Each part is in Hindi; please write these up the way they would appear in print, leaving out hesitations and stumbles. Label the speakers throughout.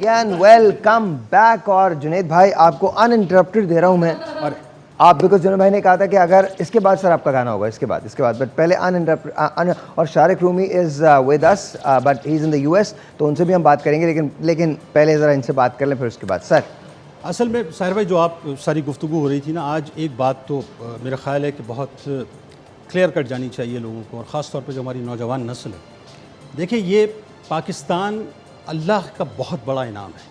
Speaker 1: Again welcome back. और जुनैद भाई आपको अनइंटरप्टेड दे रहा हूँ मैं, और आप बिकॉज जुनैद भाई ने कहा था कि अगर इसके बाद सर आपका गाना होगा, इसके बाद बट पहले अनइंटरप्टेड। और Shariq Rumi is with us but he is in the US, तो उनसे भी हम बात करेंगे, लेकिन पहले ज़रा इनसे बात कर लें, फिर उसके बाद सर।
Speaker 2: असल में साहिर भाई जो आप सारी गुफ्तगू हो रही थी ना, आज एक बात तो मेरा ख़्याल है कि बहुत क्लियर कट जानी चाहिए लोगों को, और ख़ास तौर पे जो हमारी नौजवान नस्ल है। देखिए, ये पाकिस्तान अल्लाह का बहुत बड़ा इनाम है,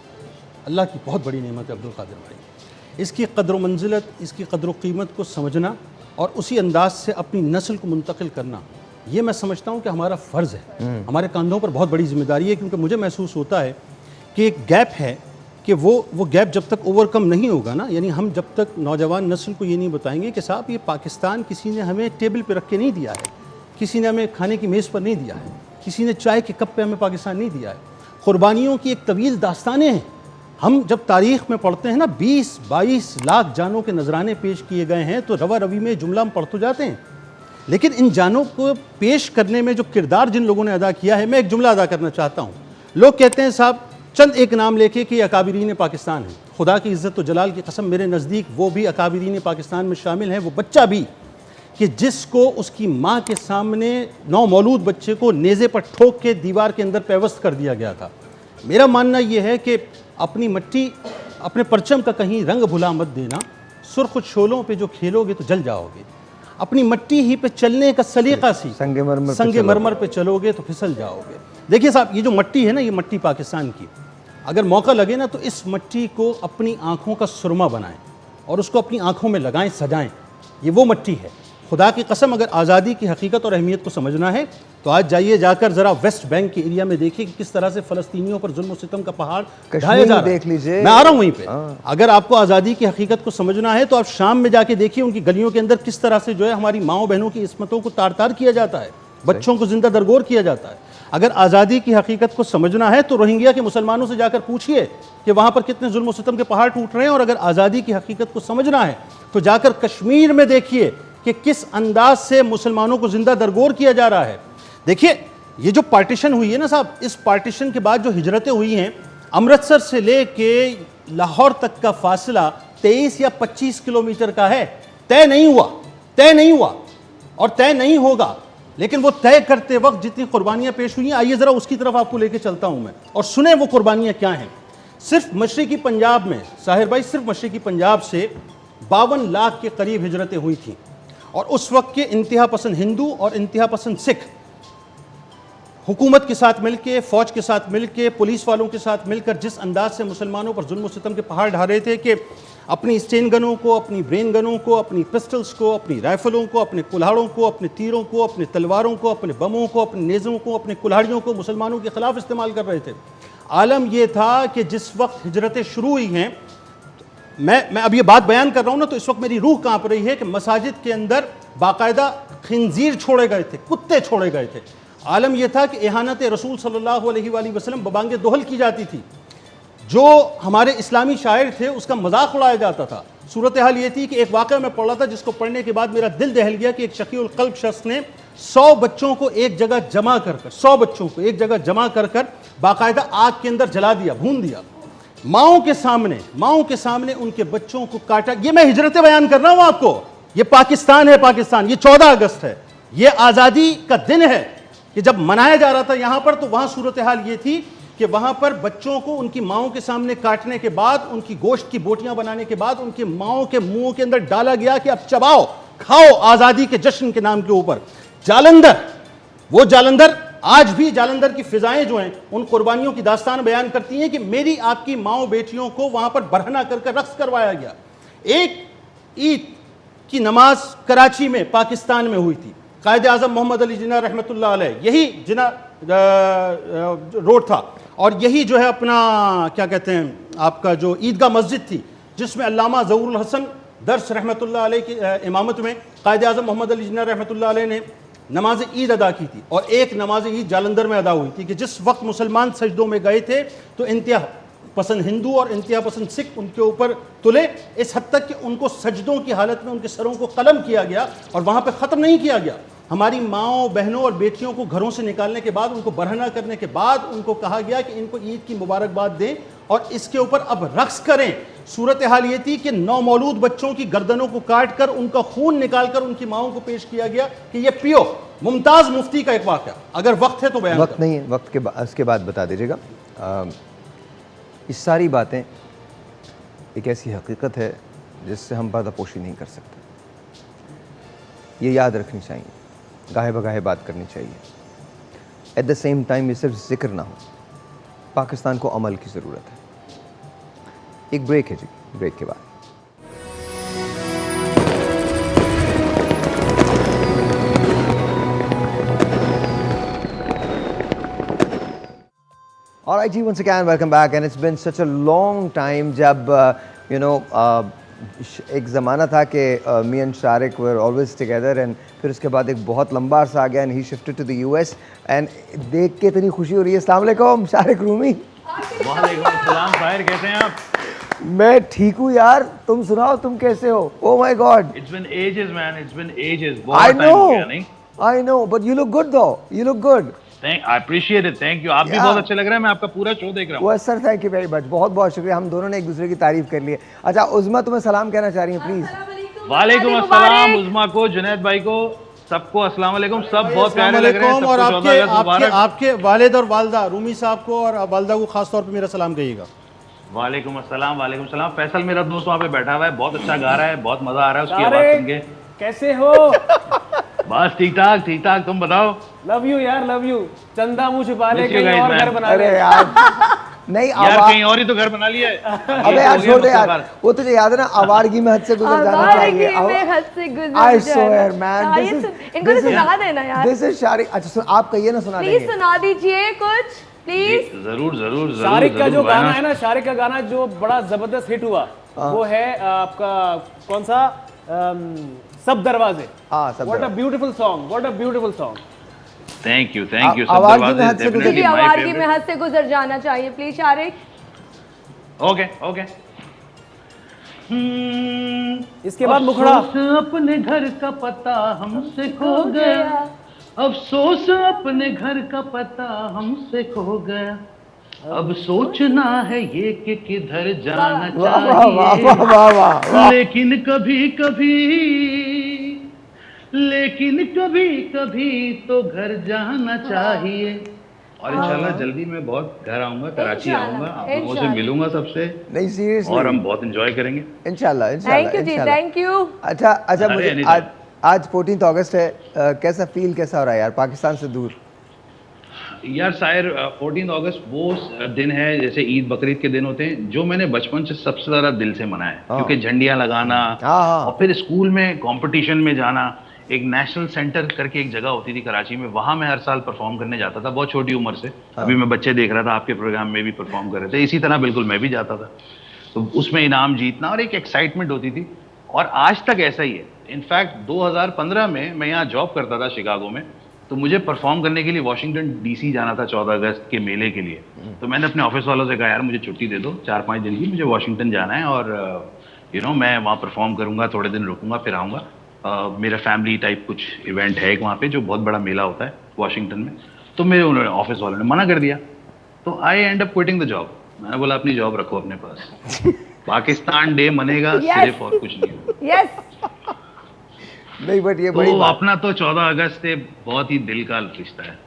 Speaker 2: अल्लाह की बहुत बड़ी नेमत है अब्दुल कादिर भाई। इसकी कदर मंजिलत, इसकी कदर कीमत को समझना और उसी अंदाज से अपनी नस्ल को मुंतकिल करना, ये मैं समझता हूँ कि हमारा फ़र्ज़ है, हमारे कंधों पर बहुत बड़ी ज़िम्मेदारी है। क्योंकि मुझे महसूस होता है कि एक गैप है कि वो गैप जब तक ओवरकम नहीं होगा ना, यानी हम जब तक नौजवान नस्ल को ये नहीं बताएंगे कि साहब ये पाकिस्तान किसी ने हमें टेबल पे रख के नहीं दिया है, किसी ने हमें खाने की मेज़ पर नहीं दिया है, किसी ने चाय के कप पे हमें पाकिस्तान नहीं दिया है। क़ुरबानियों की एक तवील दास्तानें हैं। हम जब तारीख़ में पढ़ते हैं ना, 20-22 लाख जानों के नजराने पेश किए गए हैं, तो रवा रवी में जुमला हम पढ़ तो जाते हैं, लेकिन इन जानों को पेश करने में जो किरदार जिन लोगों ने अदा किया है, मैं एक जुमला अदा करना चाहता हूँ। लोग कहते हैं साहब चंद एक नाम लेके कि अकाबिरीन पाकिस्तान है। खुदा की इज़्ज़त व जलाल की कसम, मेरे नज़दीक वो भी अकाबिरीन पाकिस्तान में शामिल हैं, वो बच्चा भी कि जिसको उसकी माँ के सामने नौमौलूद बच्चे को नेज़े पर ठोक के दीवार के अंदर पेवस्त कर दिया गया था। मेरा मानना यह है कि अपनी मिट्टी, अपने परचम का कहीं रंग भुला मत देना, सुर्ख शोलों पे जो खेलोगे तो जल जाओगे। अपनी मिट्टी ही पे चलने का सलीका सी, संगे मरमर पे चलोगे तो फिसल जाओगे। देखिए साहब, ये जो मिट्टी है ना, ये मिट्टी पाकिस्तान की, अगर मौका लगे ना तो इस मिट्टी को अपनी आँखों का सुरमा बनाएं और उसको अपनी आँखों में लगाएं, सजाएं। ये वो मिट्टी है। खुदा की कसम, अगर आज़ादी की हकीकत और अहमियत को समझना है तो आज जाइए, जाकर ज़रा वेस्ट बैंक के एरिया में देखिए कि किस तरह से फ़लस्तीनियों पर जुल्म और सितम का पहाड़ ढाया जा रहा है।
Speaker 1: देख लीजिए,
Speaker 2: मैं आ रहा हूँ वहीं पे। अगर आपको आज़ादी की हकीकत को समझना है तो आप शाम में जाके देखिए उनकी गलियों के अंदर किस तरह से जो है हमारी माओ बहनों की इस्मतों को तार तार किया जाता है, बच्चों को जिंदा दरगोर किया जाता है। अगर आज़ादी की हकीकत को समझना है तो रोहिंग्या के मुसलमानों से जाकर पूछिए कि वहाँ पर कितने जुल्म और सितम के पहाड़ टूट रहे हैं। और अगर आज़ादी की हकीकत को समझना है तो जाकर कश्मीर में देखिए कि किस अंदाज से मुसलमानों को जिंदा दरगोर किया जा रहा है। देखिए, ये जो पार्टीशन हुई है ना साहब, इस पार्टीशन के बाद जो हिजरतें हुई हैं, अमृतसर से लेके लाहौर तक का फासला 23 या 25 किलोमीटर का है। तय नहीं हुआ और तय नहीं होगा, लेकिन वो तय करते वक्त जितनी कुर्बानियां पेश हुई हैं, आइए ज़रा उसकी तरफ आपको लेके चलता हूं मैं, और सुने वो कुर्बानियां क्या हैं। सिर्फ मशरिकी पंजाब में साहिर भाई, सिर्फ मशरिकी पंजाब से 52 लाख के करीब हिजरतें हुई थी। और उस वक्त के इंतहा पसंद हिंदू और इंतहा पसंद सिख हुकूमत के साथ मिलकर, फ़ौज के साथ मिलकर, पुलिस वालों के साथ मिलकर जिस अंदाज से मुसलमानों पर जुल्म और सितम के पहाड़ ढा रहे थे कि अपनी स्टेन गनों को, अपनी ब्रेन गनों को, अपनी पिस्टल्स को, अपनी राइफलों को, अपने कुल्हाड़ों को, अपने तीरों को, अपने तलवारों को, अपने बमों को, अपने नेज़ों को, अपने कुल्हाड़ियों को मुसलमानों के ख़िलाफ़ इस्तेमाल कर रहे थे। आलम यह था कि जिस वक्त हिजरतें शुरू हुई हैं, मैं अब ये बात बयान कर रहा हूँ ना, तो इस वक्त मेरी रूह कांप रही है कि मसाजिद के अंदर बाकायदा खिंजीर छोड़े गए थे, कुत्ते छोड़े गए थे। आलम यह था कि इहानत रसूल सल्लल्लाहु अलैहि वसल्लम बबांगे दोहल की जाती थी। जो हमारे इस्लामी शायर थे उसका मजाक उड़ाया जाता था। सूरत हाल ये थी कि एक वाक़या मैं पढ़ रहा था जिसको पढ़ने के बाद मेरा दिल दहल गया कि एक शकीउल क़ल्ब शख्स ने 100 बच्चों को एक जगह जमा कर 100 बच्चों को एक जगह जमा कर बाकायदा आग के अंदर जला दिया, भून दिया। माओं के सामने उनके बच्चों को काटा। ये मैं हिजरतें बयान कर रहा हूं आपको। ये पाकिस्तान है, पाकिस्तान। ये 14 अगस्त है, ये आज़ादी का दिन है कि जब मनाया जा रहा था यहां पर, तो वहां सूरत हाल ये थी कि वहां पर बच्चों को उनकी माओं के सामने काटने के बाद, उनकी गोश्त की बोटियां बनाने के बाद, उनकी माओं के मुंहों के अंदर डाला गया कि अब चबाओ, खाओ, आज़ादी के जश्न के नाम के ऊपर। जालंधर, वो जालंधर, आज भी जालंधर की फिजाएं जो हैं उन कुर्बानियों की दास्तान बयान करती हैं कि मेरी आपकी माओ बेटियों को वहां पर बरहना कर रक्स करवाया गया। एक ईद की नमाज कराची में, पाकिस्तान में हुई थी। कायदे आज़म मोहम्मद अली जिन्ना रहमतुल्लाह अलैह, यही जिन्ना रोड था, और यही जो है अपना क्या कहते हैं आपका जो ईदगाह मस्जिद थी, जिसमें अल्लामा ज़हूरुल हसन दर्स रहमतुल्लाह अलैह की इमामत में कायदे आज़म मोहम्मद अली जिन्ना रहमतुल्लाह अलैह ने नमाज ईद अदा की थी। और एक नमाज ईद जालंधर में अदा हुई थी कि जिस वक्त मुसलमान सजदों में गए थे तो इंतहा पसंद हिंदू और इंतहा पसंद सिख उनके ऊपर तुले, इस हद तक कि उनको सजदों की हालत में उनके सरों को कलम किया गया। और वहाँ पर ख़त्म नहीं किया गया, हमारी माओं, बहनों और बेटियों को घरों से निकालने के बाद, उनको बरहना करने के बाद उनको कहा गया कि इनको ईद की मुबारकबाद दें और इसके ऊपर अब रक्स करें। सूरत हाल ये थी कि नौमौलूद बच्चों की गर्दनों को काट कर उनका खून निकालकर उनकी माओं को पेश किया गया कि ये पियो। मुमताज मुफ्ती का एक वाक़या, अगर वक्त है तो बयान
Speaker 1: वक्त नहीं है, वक्त के इसके बाद बता दीजिएगा। ये सारी बातें एक ऐसी हकीकत है जिससे हम पर्दापोशी नहीं कर सकते। ये याद रखनी चाहिए, गाहे बगाहे बात करनी चाहिए। एट द सेम टाइम ये सिर्फ जिक्र ना हो, पाकिस्तान को अमल की ज़रूरत है। एक ब्रेक है जी, ब्रेक के बाद Alright ji, once again welcome back and it's been such a long time जब एक ज़माना था कि me and Shariq were always together and फिर उसके बाद एक बहुत लंबा अरसा आ गया and he shifted to the US and देख के इतनी खुशी हो रही है। अस्सलाम वालेकुम शारिक रूमी।
Speaker 3: वालेकुम अस्सलाम फायर, कैसे हैं आप?
Speaker 1: मैं ठीक हूँ यार, तुम सुनाओ, तुम कैसे हो? Oh my god,
Speaker 3: it's been ages man, it's been ages.
Speaker 1: I know, I know, but you look good though, you look good.
Speaker 3: Thank, I appreciate it, thank you. आप भी बहुत अच्छे लग रहे हैं, मैं आपका पूरा शो देख रहा हूँ।
Speaker 1: वो sir, thank you very much, बहुत बहुत शुक्रिया। हम दोनों ने एक दूसरे की तारीफ कर ली है। अच्छा उज़मा, तुम्हें सलाम कहना चाह रही हैं प्लीज?
Speaker 3: वालेकुम अस्सलाम उज़मा को, जुनैद भाई को, सबको अस्सलाम वालेकुम। सब बहुत प्यारे लग रहे हैं।
Speaker 2: और आपके वालिद और वालदा रूमी साहब को और वालदा को खास तौर पे मेरा सलाम कहिएगा।
Speaker 3: वालेकुम अस्सलाम, वालेकुम सलाम। फैसल मेरा दोस्त वहाँ पे बैठा हुआ है, बहुत अच्छा गा रहा है, बहुत मजा आ रहा है उसकी आवाज सुन के।
Speaker 4: कैसे हो?
Speaker 3: बस ठीक ठाक, तुम बताओ।
Speaker 4: लव यू यार, लव यू। चंदा मुंह छुपा ले, कहीं और घर बना ले।
Speaker 1: अरे यार नहीं,
Speaker 3: यार कहीं और ही तो घर बना लिया है।
Speaker 1: अबे यार छोड़ दे यार, वो तुझे याद है ना, आवारगी में हद से गुजर जाना चाहिए। आई स्वेयर मैन,
Speaker 5: इनको सुना देना यार।
Speaker 1: This is Shariq. अच्छा आप कहिए ना, सुना देंगे।
Speaker 5: प्लीज सुना दीजिए कुछ, प्लीज।
Speaker 3: जरूर।
Speaker 4: शारिक का जो गाना है ना, शारिक का गाना जो बड़ा जबरदस्त हिट हुआ, वो है आपका कौन सा? सब दरवाजे। What a beautiful song, what a beautiful song.
Speaker 3: Thank you.
Speaker 1: आवारगी में हद से
Speaker 5: मुझे आवारगी में हद से गुजर जाना चाहिए प्लीज शारिक।
Speaker 3: ओके।
Speaker 4: इसके बाद मुखड़ा।
Speaker 3: अपने घर का पता हमसे खो गया, अफसोस अपने घर का पता हमसे खो गया, अब सोचना है ये कि किधर जाना चाहिए, लेकिन कभी तो घर जाना चाहिए। और इंशाल्लाह जल्दी मैं बहुत घर आऊंगा, कराची आऊंगा, आप लोगों से मिलूंगा सबसे।
Speaker 1: नहीं सीरियसली,
Speaker 3: और हम बहुत एंजॉय करेंगे
Speaker 1: इंशाल्लाह।
Speaker 5: थैंक यू जी, थैंक यू।
Speaker 1: अच्छा मुझे आज 14 अगस्त है, कैसा फील कैसा हो रहा है यार पाकिस्तान से दूर?
Speaker 3: यार शायर 14 अगस्त वो दिन है जैसे ईद बकरीद के दिन होते हैं, जो मैंने बचपन से सबसे ज़्यादा दिल से मनाया है, क्योंकि झंडियाँ लगाना और फिर स्कूल में कंपटीशन में जाना। एक नेशनल सेंटर करके एक जगह होती थी कराची में, वहाँ मैं हर साल परफॉर्म करने जाता था, बहुत छोटी उम्र से। अभी मैं बच्चे देख रहा था आपके प्रोग्राम में भी परफॉर्म कर रहे थे, इसी तरह बिल्कुल मैं भी जाता था। तो उसमें इनाम जीतना और एक एक्साइटमेंट होती थी, और आज तक ऐसा ही है। इनफैक्ट 2015 में मैं यहाँ जॉब करता था शिकागो में, तो मुझे परफॉर्म करने के लिए वाशिंगटन डीसी जाना था 14 अगस्त के मेले के लिए। तो मैंने अपने ऑफिस वालों से कहा यार मुझे छुट्टी दे दो 4-5 दिन की, मुझे वाशिंगटन जाना है और मैं वहाँ परफॉर्म करूँगा, थोड़े दिन रुकूंगा फिर आऊँगा। मेरा फैमिली टाइप कुछ इवेंट है वहाँ पे, जो बहुत बड़ा मेला होता है वाशिंगटन में। तो मेरे उन्होंने ऑफिस वालों ने मना कर दिया, तो I end up quitting the job. मैंने बोला अपनी जॉब रखो अपने पास, पाकिस्तान डे मनेगा सिर्फ, और कुछ नहीं।
Speaker 5: यस
Speaker 1: नहीं बट ये
Speaker 3: तो अपना तो 14 अगस्त से बहुत ही दिल का रिश्ता है।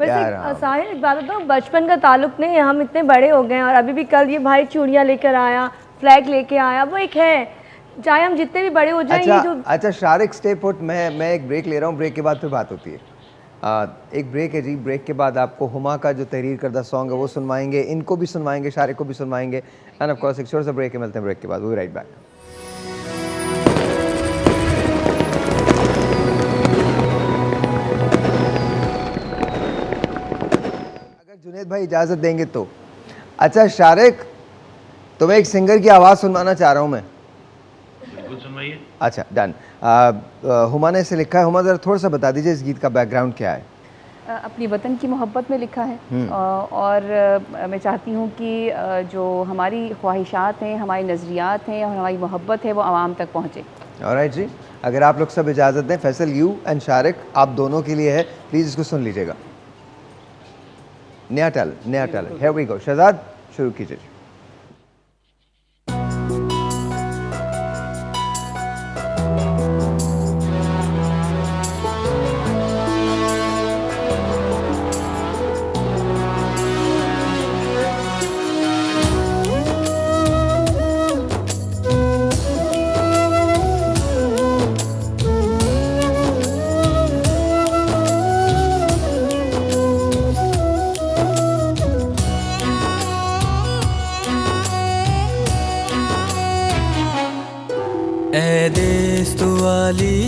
Speaker 5: वैसे साहिर एक बात बताऊं, बचपन का ताल्लुक नहीं है, हम इतने बड़े हो गए हैं और अभी भी कल ये भाई चूड़ियाँ लेकर आया, फ्लैग लेके आया, वो एक है, चाहे हम जितने भी बड़े हो जाएं।
Speaker 1: अच्छा,
Speaker 5: ये जो
Speaker 1: अच्छा शारिक स्टे पुट, मैं एक ब्रेक ले रहा हूँ, ब्रेक के बाद फिर बात होती है। एक ब्रेक है जी, ब्रेक के बाद आपको हुमा का जो तहरीर करदा सॉन्ग है वो सुनवाएंगे, इनको भी सुनवाएंगे, शारिक को भी सुनवाएंगे, एंड ऑफ कोर्स एक छोटा सा ब्रेक है, मिलते हैं ब्रेक के बाद, वी राइट बैक। जुनैद भाई इजाज़त देंगे तो। अच्छा शारिक, तुम्हें एक सिंगर की आवाज़ सुनवाना चाह रहा हूँ मैं।
Speaker 3: बिल्कुल सुनवाइए।
Speaker 1: अच्छा डन। हुमा ने इसे लिखा है। हुमा ज़रा थोड़ा सा बता दीजिए इस गीत का बैकग्राउंड क्या है?
Speaker 6: अपनी वतन की मोहब्बत में लिखा है, और मैं चाहती हूँ कि जो हमारी ख्वाहिशात हैं, हमारी नज़रियात हैं और हमारी मोहब्बत है वो आवाम तक पहुँचे।
Speaker 1: ऑलराइट जी, अगर आप लोग सब इजाज़त दें, फैसल यू एंड शारिक आप दोनों के लिए है, प्लीज़ इसको सुन लीजिएगा। नया talent, here we go. Shahzad शुरू कीजिए।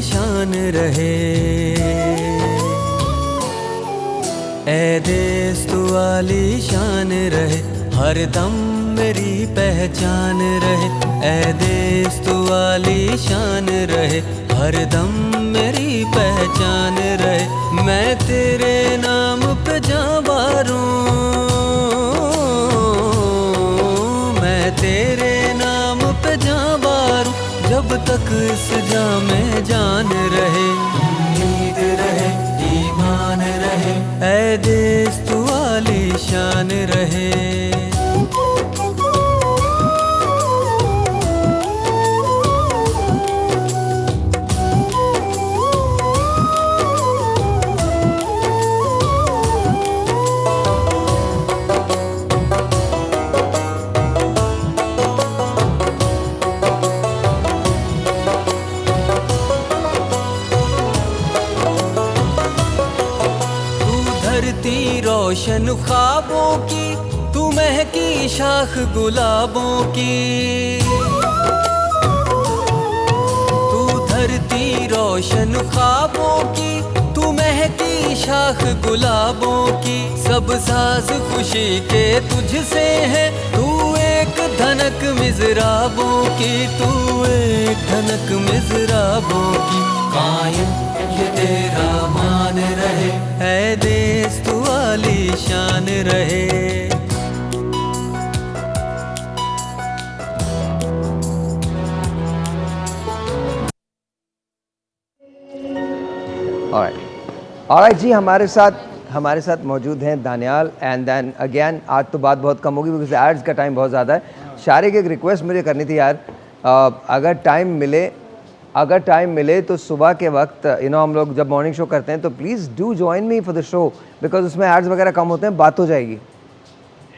Speaker 7: शान रहे, ऐ देश तू वाली शान रहे, हर दम मेरी पहचान रहे, ऐ देश तू वाली शान रहे, हर दम मेरी पहचान रहे। मैं तेरे नाम पे जावारूं, मैं तेरे नाम पे जावारूं, जब तक इस जान में जान रहे, उम्मीद रहे, ईमान रहे, ऐ देश तू वाली शान रहे। रोशन ख्वाबों की तू महकी शाख गुलाबों की, तू धरती रोशन ख्वाबों की तू महकी शाख गुलाबों की, सब साज खुशी के तुझसे है, तू एक धनक मिज़राबों की, तू एक धनक मिज़राबों की, कायम ये तेरा मान रहे, ऐ देश तू वाली शान रहे।
Speaker 1: ऑलराइट जी, हमारे साथ मौजूद हैं दानियाल एंड देन अगेन आज तो बात बहुत कम होगी बिकॉज एड्स का टाइम बहुत ज़्यादा है। शारिक एक रिक्वेस्ट मुझे करनी थी यार, अगर टाइम मिले तो सुबह के वक्त हम लोग जब मॉर्निंग शो करते हैं तो please do join me for the show because उसमें एड्स वगैरह कम होते हैं, बात हो जाएगी।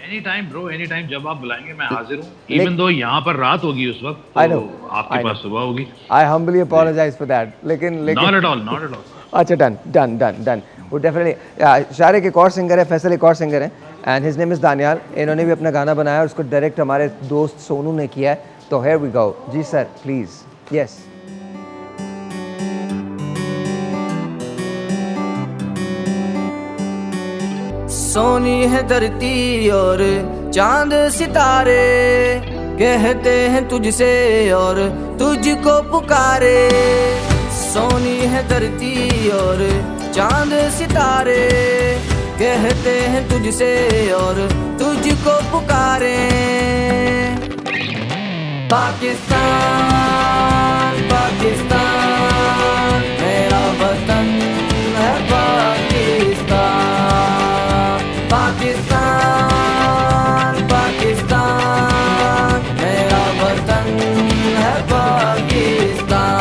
Speaker 3: Any time bro, any time, जब आप बुलाएंगे मैं हाजिर हूँ। इवन दो यहाँ पर रात होगी उस वक्त, तो आपके पास सुबह होगी।
Speaker 1: I humbly apologise for that, लेकिन
Speaker 3: नॉट एट ऑल।
Speaker 1: अच्छा, डन वो डेफिनेटली। शारिक एक और सिंगर है, फैसल एक और सिंगर है and his name is Daniyal. इन्होंने भी अपना गाना बनाया और उसको डायरेक्ट हमारे दोस्त सोनू ने किया है, तो हियर वी गो। जी सर प्लीज़। यस।
Speaker 8: सोनी है धरती और चांद सितारे, कहते हैं तुझसे और तुझको पुकारे। सोनी है धरती और चांद सितारे, कहते हैं तुझसे और तुझको पुकारे। पाकिस्तान पाकिस्तान मेरा वतन है, पाकिस्तान पाकिस्तान पाकिस्तान मेरा वतन है, पाकिस्तान।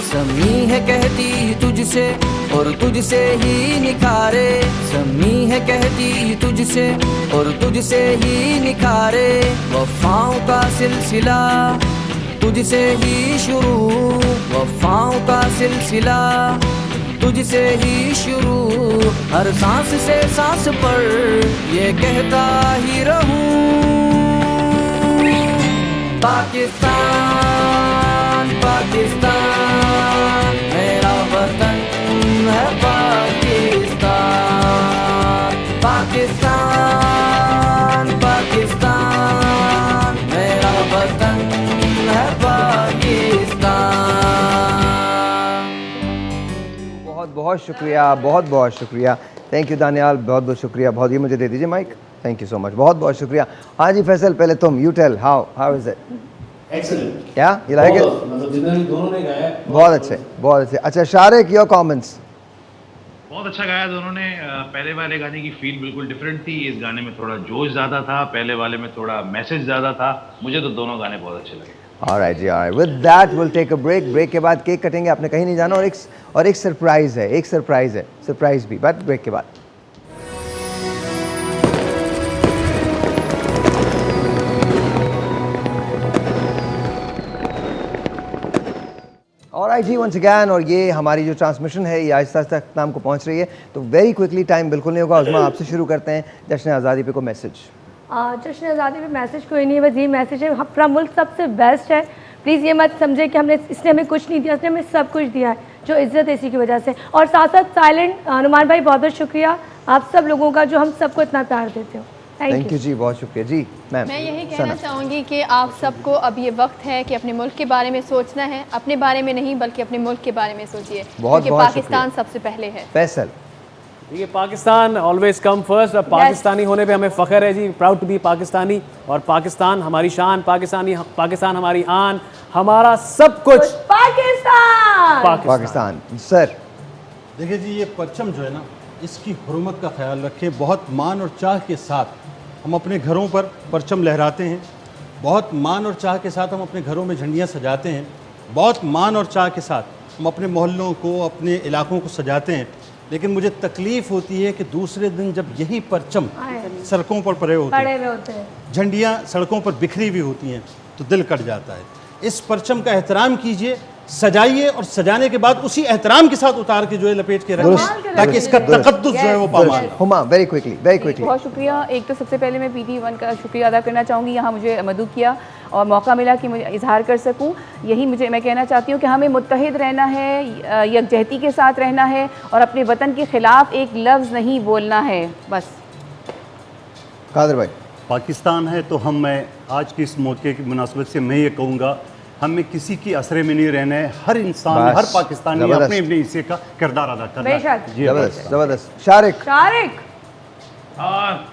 Speaker 8: समी है कहती तुझसे और तुझसे ही निखारे, समी है कहती तुझसे और तुझसे ही निखारे। वफाओं का सिलसिला तुझसे ही शुरू, वफाओं का सिलसिला तुझसे ही शुरू। हर सांस से सांस पर ये कहता ही रहूं, पाकिस्तान पाकिस्तान मेरा वतन है, पाकिस्तान पाकिस्तान पाकिस्तान मेरा वतन है, पाकिस्तान।
Speaker 1: बहुत शुक्रिया। थैंक यू दानियाल, बहुत शुक्रिया। बहुत, ये मुझे दे दीजिए mike. Thank you so much, बहुत शुक्रिया। हाँ जी फैसल, पहले तुम you tell how is it?
Speaker 9: Excellent.
Speaker 1: क्या यू लाइक इट?
Speaker 9: मतलब जितने दोनों ने गाया
Speaker 1: बहुत अच्छे। अच्छा शारिक, योर कमेंट्स?
Speaker 3: बहुत अच्छा गाया दोनों ने। पहले वाले गाने की फील बिल्कुल डिफरेंट थी, इस गाने में थोड़ा जोश ज़्यादा था, पहले वाले में थोड़ा मैसेज ज़्यादा था। मुझे तो दोनों गाने बहुत अच्छे लगे।
Speaker 1: ऑलराइट जी, alright. With that will take a break के बाद केक कटेंगे, आपने कहीं नहीं जाना। और एक सरप्राइज़ है, सरप्राइज़ भी, बट ब्रेक के बाद। ऑलराइट जी, वंस अगैन, और ये हमारी जो ट्रांसमिशन है ये आहिस्ता आहिस्ता अख्ताम को पहुंच रही है, तो वेरी क्विकली, टाइम बिल्कुल नहीं होगा। उस्मा आपसे शुरू करते हैं, जश्न आज़ादी पे को मैसेज।
Speaker 5: जश्न आज़ादी पे मैसेज कोई नहीं है, बस ये मैसेज है, अपना मुल्क सबसे बेस्ट है। प्लीज़ ये मत समझे कि हमने इसने हमें कुछ नहीं दिया, इसने हमें सब कुछ दिया है, जो इज़्ज़त है इसी की वजह से। और साथ साथ साइलेंट नुमान भाई, बहुत बहुत शुक्रिया आप सब लोगों का जो हम सबको इतना प्यार देते हो।
Speaker 1: थैंक यू जी, बहुत शुक्रिया जी। मैम,
Speaker 10: मैं यही कहना चाहूँगी कि आप सबको अब ये वक्त है कि अपने मुल्क के बारे में सोचना है, अपने बारे में नहीं बल्कि अपने मुल्क के बारे में सोचिए, क्योंकि पाकिस्तान सबसे पहले है।
Speaker 1: फैसल,
Speaker 4: ये पाकिस्तान ऑलवेज कम फर्स्ट, और पाकिस्तानी होने पे हमें फ़ख्र है जी, प्राउड टू बी पाकिस्तानी, और पाकिस्तान हमारी शान, पाकिस्तान हमारी आन, हमारा सब कुछ
Speaker 1: पाकिस्तान। सर,
Speaker 2: देखिए जी, ये परचम जो है ना, इसकी हुर्मत का ख्याल रखें। बहुत मान और चाह के साथ हम अपने घरों पर परचम लहराते हैं, बहुत मान और चाह के साथ हम अपने घरों में झंडियाँ सजाते हैं, बहुत मान और चाह के साथ हम अपने मोहल्लों को, अपने इलाकों को सजाते हैं। लेकिन मुझे तकलीफ़ होती है कि दूसरे दिन जब यही परचम सड़कों पर पड़े होते हैं, झंडियाँ सड़कों पर बिखरी हुई होती हैं, तो दिल कट जाता है। इस परचम का एहतराम कीजिए, सजाइए, और सजाने के बाद उसी एहतराम के साथ उतार के जो है लपेट के रखें, ताकि इसका तकद्दुस जो है वो पामाल।
Speaker 1: Huma, very quickly.
Speaker 6: बहुत शुक्रिया। एक तो सबसे पहले मैं PT1 का शुक्रिया अदा करना चाहूँगी, यहाँ मुझे मदद किया और मौका मिला कि मुझे इजहार कर सकूँ। यही मैं कहना चाहती हूँ कि हमें मुत्तहिद रहना है, यकजहती के साथ रहना है, और अपने वतन के ख़िलाफ़ एक लफ्ज़ नहीं बोलना है, बस।
Speaker 1: कादर भाई,
Speaker 11: पाकिस्तान है तो मैं आज की इस मौके की मुनासबत से मैं ये कहूँगा, हमें किसी की असरे में नहीं रहना है। हर इंसान, हर पाकिस्तानी अपने अपने हिस्से का किरदार अदा करना है।
Speaker 1: जबरदस्त। शारिक,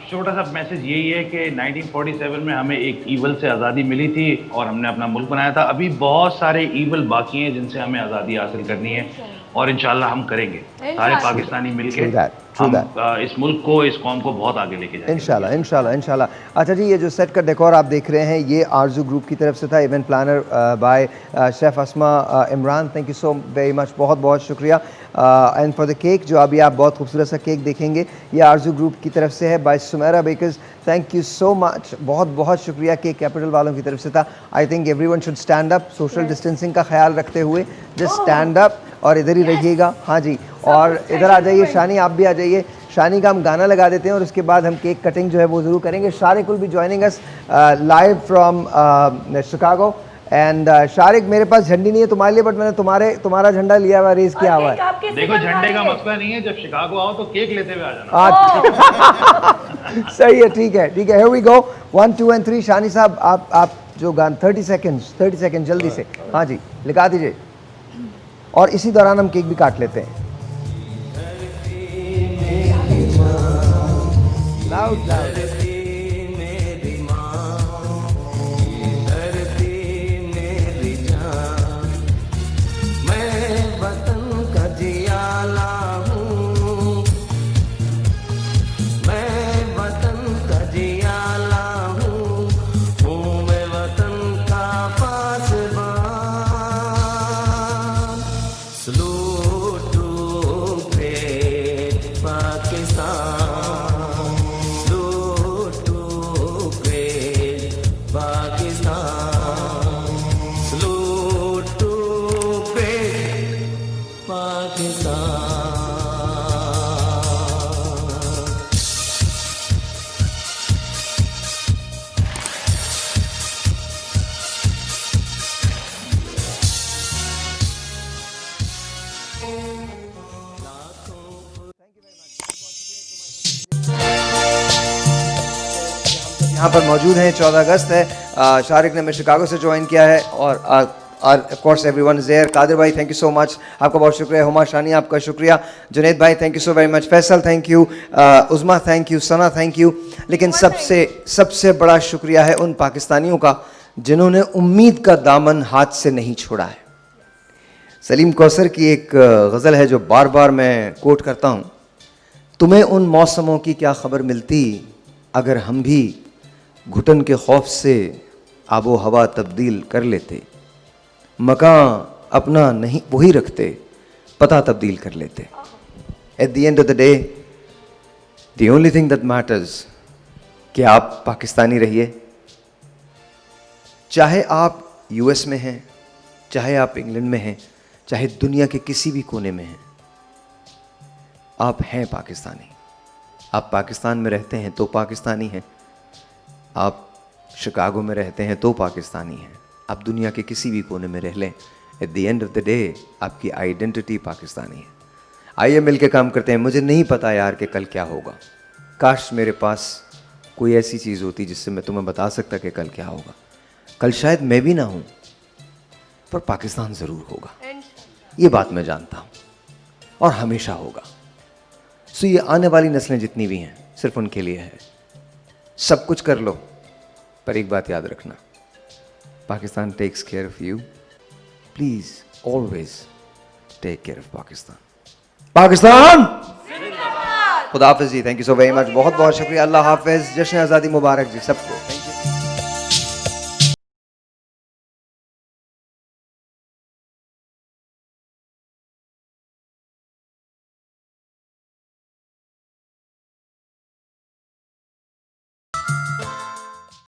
Speaker 3: छोटा सा मैसेज यही है कि 1947 में हमें एक ईवल से आज़ादी मिली थी और हमने अपना मुल्क बनाया था। अभी बहुत सारे ईवल बाकी हैं जिनसे हमें आज़ादी हासिल करनी है, और इंशाल्लाह हम करेंगे, सारे पाकिस्तानी मिलकर हम इस मुल्क को, इस कौम को बहुत आगे लेके जाएंगे
Speaker 1: इंशाल्लाह। अच्छा जी, ये जो सेट का डेकोर आप देख रहे हैं, ये आरजू ग्रुप की तरफ से था, event planner by chef Asma Imran, thank you so very much, बहुत बहुत शुक्रिया। एंड फॉर द केक, जो अभी आप बहुत खूबसूरत सा केक देखेंगे, ये आरजू ग्रुप की तरफ से है by Sumera bakers, thank you so much, बहुत बहुत शुक्रिया। केक कैपिटल वालों की तरफ से था। I think everyone should stand up, social distancing का ख्याल रखते हुए, जस्ट स्टैंड अप और इधर ही रहिएगा। हाँ जी, और इधर आ जाइए, शानी आप भी आ जाइए। शानी का हम गाना लगा देते हैं और उसके बाद हम केक कटिंग जो है वो ज़रूर करेंगे। Shariq will be joining us live from Chicago. And Shariq, मेरे पास झंडी नहीं है तुम्हारे लिए, बट मैंने तुम्हारा झंडा लिया हुआ, रेस किया हुआ है।
Speaker 3: देखो, झंडे का मसला नहीं है, जब शिकागो आओ तो केक लेते हुए आ जाना।
Speaker 1: सही है, ठीक है। Here we go, 1 2 and 3। Shani साहब, आप जो गान 30 सेकेंड जल्दी से, हाँ जी, लिखा दीजिए, और इसी दौरान हम केक भी काट लेते हैं। लाउड यहाँ पर मौजूद हैं। 14 अगस्त है, शारिक ने मैं शिकागो से ज्वाइन किया है, और of course everyone is there. Qadir भाई, थैंक यू सो मच, आपका बहुत शुक्रिया। हुमा शानी, आपका शुक्रिया। जुनैद भाई, thank you so very much. Faisal, thank you. उज़मा, thank you. Sana, thank you. लेकिन सबसे बड़ा शुक्रिया है उन पाकिस्तानियों का जिन्होंने उम्मीद का दामन हाथ से नहीं छोड़ा है। सलीम कौसर की एक गज़ल है जो बार बार मैं कोट करता हूँ, तुम्हें उन मौसमों की क्या खबर मिलती अगर हम भी घुटन के खौफ से आबो हवा तब्दील कर लेते, मकान अपना नहीं वही रखते, पता तब्दील कर लेते। At the end of the day the only thing that matters कि आप पाकिस्तानी रहिए, चाहे आप US में हैं, चाहे आप इंग्लैंड में हैं, चाहे दुनिया के किसी भी कोने में हैं, आप हैं पाकिस्तानी। आप पाकिस्तान में रहते हैं तो पाकिस्तानी हैं, आप शिकागो में रहते हैं तो पाकिस्तानी हैं, आप दुनिया के किसी भी कोने में रह लें, at the end of the day आपकी आइडेंटिटी पाकिस्तानी है। आइए मिलके काम करते हैं। मुझे नहीं पता यार कि कल क्या होगा, काश मेरे पास कोई ऐसी चीज़ होती जिससे मैं तुम्हें बता सकता कि कल क्या होगा। कल शायद मैं भी ना हूँ, पर पाकिस्तान ज़रूर होगा, ये बात मैं जानता हूँ, और हमेशा होगा। सो ये आने वाली नस्लें जितनी भी हैं सिर्फ उनके लिए है। सब कुछ कर लो, पर एक बात याद रखना, Pakistan takes care of you. Please always take care of Pakistan. Pakistan खुदा हाफिज़ जी, thank you so very much, बहुत बहुत शुक्रिया। अल्लाह हाफिज़, जश्न आज़ादी मुबारक जी सबको।